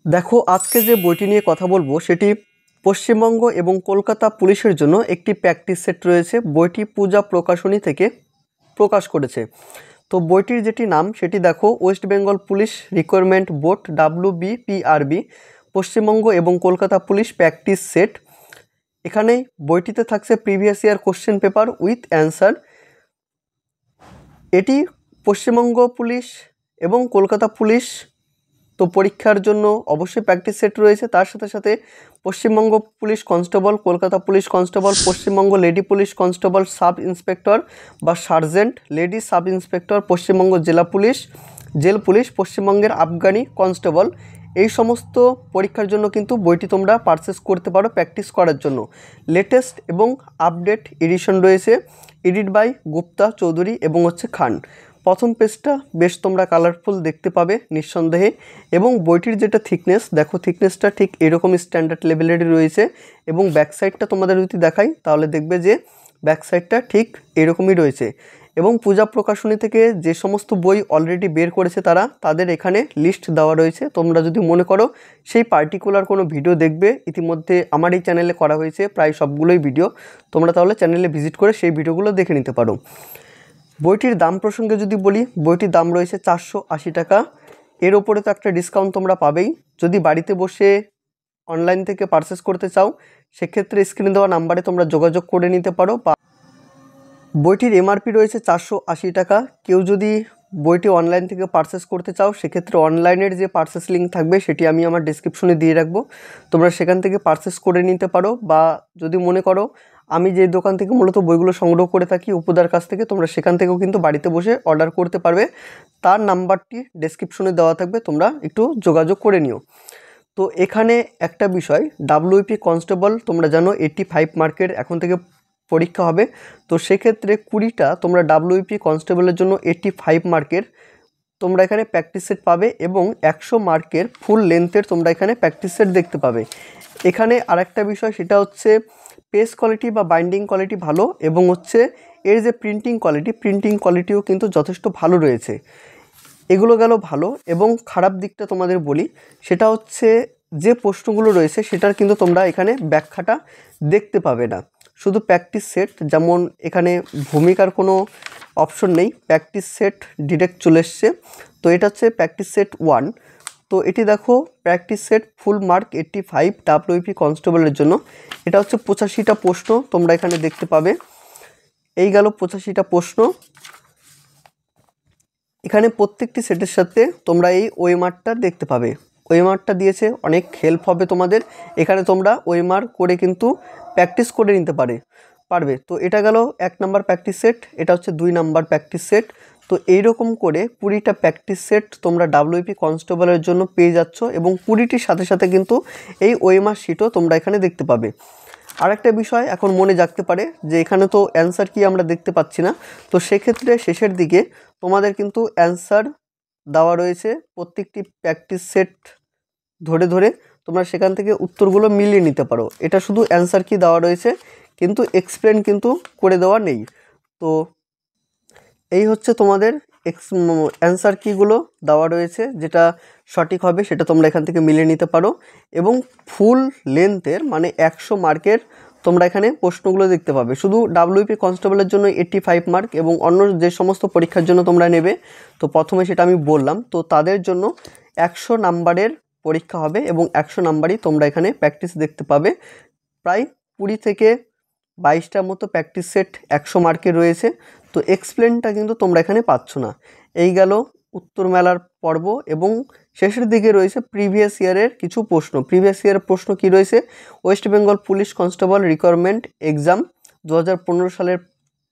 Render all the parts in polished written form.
দেখো আজকে যে বইটি নিয়ে কথা বলবো সেটি পশ্চিমবঙ্গ এবং কলকাতা পুলিশের জন্য একটি প্র্যাকটিস সেট রয়েছে। বইটি পূজা প্রকাশনী থেকে প্রকাশ করেছে। তো বইটির যেটি নাম সেটি দেখো, West Bengal police recruitment board WBPRB Paschimbanga এবং কলকাতা পুলিশ প্র্যাকটিস সেট। এখানেই বইটিতে থাকছে previous year question paper with answer. এটি পশ্চিমবঙ্গ পুলিশ এবং কলকাতা পুলিশ তো পরীক্ষার জন্য অবশ্যই প্র্যাকটিস সেট রয়েছে। তার সাথে সাথে Paschimbanga police constable, Kolkata police constable, Paschimbanga lady police constable sub inspector বা sergeant, lady sub inspector, Paschimbanga জেলা পুলিশ, জেল পুলিশ, পশ্চিমবঙ্গের আফগানি কনস্টেবল, এই সমস্ত পরীক্ষার জন্য কিন্তু বইটি তোমরা পারচেস করতে পারো প্র্যাকটিস করার জন্য। লেটেস্ট এবং আপডেট এডিশন রয়েছে, এডিট বাই গুপ্তা, চৌধুরী এবং খান। প্রথম পেজটা বেশ তোমরা কালারফুল দেখতে পাবে নিঃসন্দেহে। এবং বইটির যেটা থিকনেস, দেখো থিকনেসটা ঠিক এরকম স্ট্যান্ডার্ড লেভেলেরই রয়েছে। এবং ব্যাক সাইডটা তোমাদের যদি দেখাই তাহলে দেখবে যে ব্যাক সাইডটা ঠিক এরকমই রয়েছে। এবং পূজা প্রকাশনী থেকে যে সমস্ত বই অলরেডি বের করেছে তাদের এখানে লিস্ট দেওয়া রয়েছে। তোমরা যদি মনে করো সেই পার্টিকুলার কোনো ভিডিও দেখবে, ইতিমধ্যে আমার এই চ্যানেলে করা হয়েছে প্রায় সবগুলোই ভিডিও, তোমরা তাহলে চ্যানেলে ভিজিট করে সেই ভিডিওগুলো দেখে নিতে পারো। বইটির দাম প্রসঙ্গে যদি বলি, বইটির দাম রয়েছে 480 টাকা। এর ওপরে তো একটা ডিসকাউন্ট তোমরা পাবেই। যদি বাড়িতে বসে অনলাইন থেকে পারচেস করতে চাও সেক্ষেত্রে স্ক্রিনে দেওয়া নাম্বারে তোমরা যোগাযোগ করে নিতে পারো। বা বইটির MRP রয়েছে 480 টাকা। কেউ যদি বইটি অনলাইন থেকে পারচেস করতে চাও সেক্ষেত্রে অনলাইনের যে পারচেস লিঙ্ক থাকবে সেটি আমি আমার ডেসক্রিপশনে দিয়ে রাখবো, তোমরা সেখান থেকে পারচেস করে নিতে পারো। বা যদি মনে করো আমি যে দোকান থেকে মূলত বইগুলো সংগ্রহ করে থাকি উপদার কাছ থেকে, তোমরা সেখান থেকেও কিন্তু বাড়িতে বসে অর্ডার করতে পারবে। তার নাম্বারটি ডেসক্রিপশনে দেওয়া থাকবে, তোমরা একটু যোগাযোগ করে নিও। তো এখানে একটা বিষয়, WP কনস্টেবল তোমরা জানো 85 মার্কের এখন থেকে পরীক্ষা হবে। তো সেক্ষেত্রে 20টা তোমরা WP কনস্টেবলের জন্য 85 মার্কের তোমরা এখানে প্র্যাকটিস সেট পাবে এবং 100 মার্কের ফুল লেন্থের তোমরা এখানে প্র্যাকটিস সেট দেখতে পাবে। এখানে আরেকটা বিষয় সেটা হচ্ছে পেজ কোয়ালিটি বা বাইন্ডিং কোয়ালিটি ভালো, এবং এর যে প্রিন্টিং কোয়ালিটিও কিন্তু যথেষ্ট ভালো রয়েছে। এগুলো গেল ভালো। এবং খারাপ দিকটা তোমাদের বলি, সেটা হচ্ছে যে প্রশ্নগুলো রয়েছে সেটার কিন্তু তোমরা এখানে ব্যাখ্যাটা দেখতে পাবে না, শুধু প্র্যাকটিস সেট। যেমন এখানে ভূমিকার কোনো অপশন নেই, প্র্যাকটিস সেট ডিরেক্ট চলে এসছে। তো এটা হচ্ছে প্র্যাকটিস সেট 1। তো এটি দেখো practice set full mark 85 WP কনস্টেবলের জন্য। এটা হচ্ছে 85টা প্রশ্ন তোমরা এখানে দেখতে পাবে। এই গেল 85টা প্রশ্ন। এখানে প্রত্যেকটি সেটের সাথে তোমরা এই ওএমআরটা দেখতে পাবে। ওএমআরটা দিয়েছে, অনেক হেল্প হবে তোমাদের। এখানে তোমরা ওএমআর করে কিন্তু প্র্যাকটিস করে নিতে পারবে। তো এটা গেল 1 নাম্বার প্র্যাকটিস সেট, এটা হচ্ছে 2 নাম্বার প্র্যাকটিস সেট। তো এইরকম করে 20টা প্র্যাকটিস সেট তোমরা WP কনস্টেবলের জন্য পেয়ে যাচ্ছ, এবং 20টির সাথে সাথে কিন্তু এই ওএমআর শিটও তোমরা এখানে দেখতে পাবে। আরেকটা বিষয় এখন মনে জাগতে পারে যে এখানে তো অ্যান্সার কি আমরা দেখতে পাচ্ছি না। তো সেক্ষেত্রে শেষের দিকে তোমাদের কিন্তু অ্যান্সার দেওয়া রয়েছে প্রত্যেকটি প্র্যাকটিস সেট ধরে ধরে তোমরা সেখান থেকে উত্তরগুলো মিলিয়ে নিতে পারো। এটা শুধু অ্যান্সার কি দেওয়া রয়েছে, কিন্তু এক্সপ্লেন কিন্তু করে দেওয়া নেই। তো এই হচ্ছে তোমাদের অ্যান্সার কিগুলো দেওয়া রয়েছে, যেটা সঠিক হবে সেটা তোমরা এখান থেকে মিলিয়ে নিতে পারো। এবং ফুল লেন্থের মানে 100 মার্কের তোমরা এখানে প্রশ্নগুলো দেখতে পাবে। শুধু WP কনস্টেবলের জন্য 85 মার্ক, এবং অন্য যে সমস্ত পরীক্ষার জন্য তোমরা নেবে, তো প্রথমে সেটা আমি বললাম, তো তাদের জন্য 100 নাম্বারের পরীক্ষা হবে এবং 100 নাম্বারই তোমরা এখানে প্র্যাকটিস দেখতে পাবে। প্রায় 20 থেকে 22টার মতো প্র্যাকটিস সেট 100 মার্কের রয়েছে। তো এক্সপ্লেনটা কিন্তু তোমরা এখানে পাচ্ছ না। এই গেল উত্তর মেলার পর্ব, এবং শেষের দিকে রয়েছে প্রিভিয়াস ইয়ারের কিছু প্রশ্ন। প্রিভিয়াস ইয়ারের প্রশ্ন কি রয়েছে, West Bengal police constable recruitment exam 2015 সালের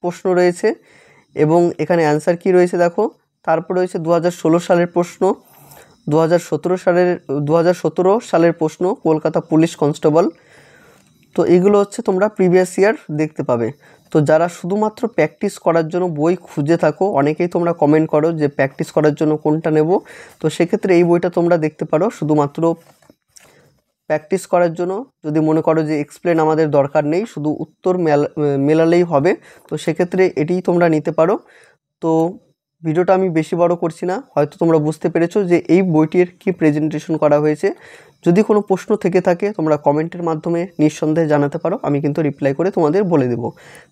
প্রশ্ন রয়েছে। এবং এখানে অ্যান্সার কি রয়েছে দেখো। তারপর রয়েছে 2016 সালের প্রশ্ন, 2017 সালের প্রশ্ন কলকাতা পুলিশ কনস্টেবল। তো এগুলো তোমরা প্রিভিয়াস ইয়ার দেখতে পাবে। তো যারা শুধুমাত্র প্র্যাকটিস করার জন্য বই খুঁজে থাকো, অনেকেই তোমরা কমেন্ট করো যে প্র্যাকটিস করার জন্য কোনটা নেব, তো সেক্ষেত্রে এই বইটা তোমরা দেখতে পারো। শুধুমাত্র প্র্যাকটিস করার জন্য যদি মনে করো যে এক্সপ্লেন আমাদের দরকার নেই, শুধু উত্তর মেলালেই হবে, তো সেক্ষেত্রে এটিই তোমরা নিতে পারো। তো ভিডিওটা আমি বেশি বড় করছি না, হয়তো তোমরা বুঝতে পেরেছো যে এই বইটির কি প্রেজেন্টেশন করা হয়েছে। যদি কোনো প্রশ্ন থেকে থাকে তোমরা কমেন্টের মাধ্যমে নিঃসন্দেহে জানাতে পারো, আমি কিন্তু রিপ্লাই করে তোমাদের বলে দেবো।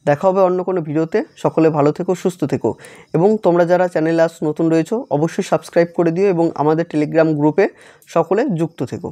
দেখা হবে অন্য কোনো ভিডিওতে। সকলে ভালো থেকো, সুস্থ থেকো, এবং তোমরা যারা চ্যানেলে আজ নতুন রয়েছো অবশ্যই সাবস্ক্রাইব করে দিও এবং আমাদের টেলিগ্রাম গ্রুপে সকলে যুক্ত থেকো।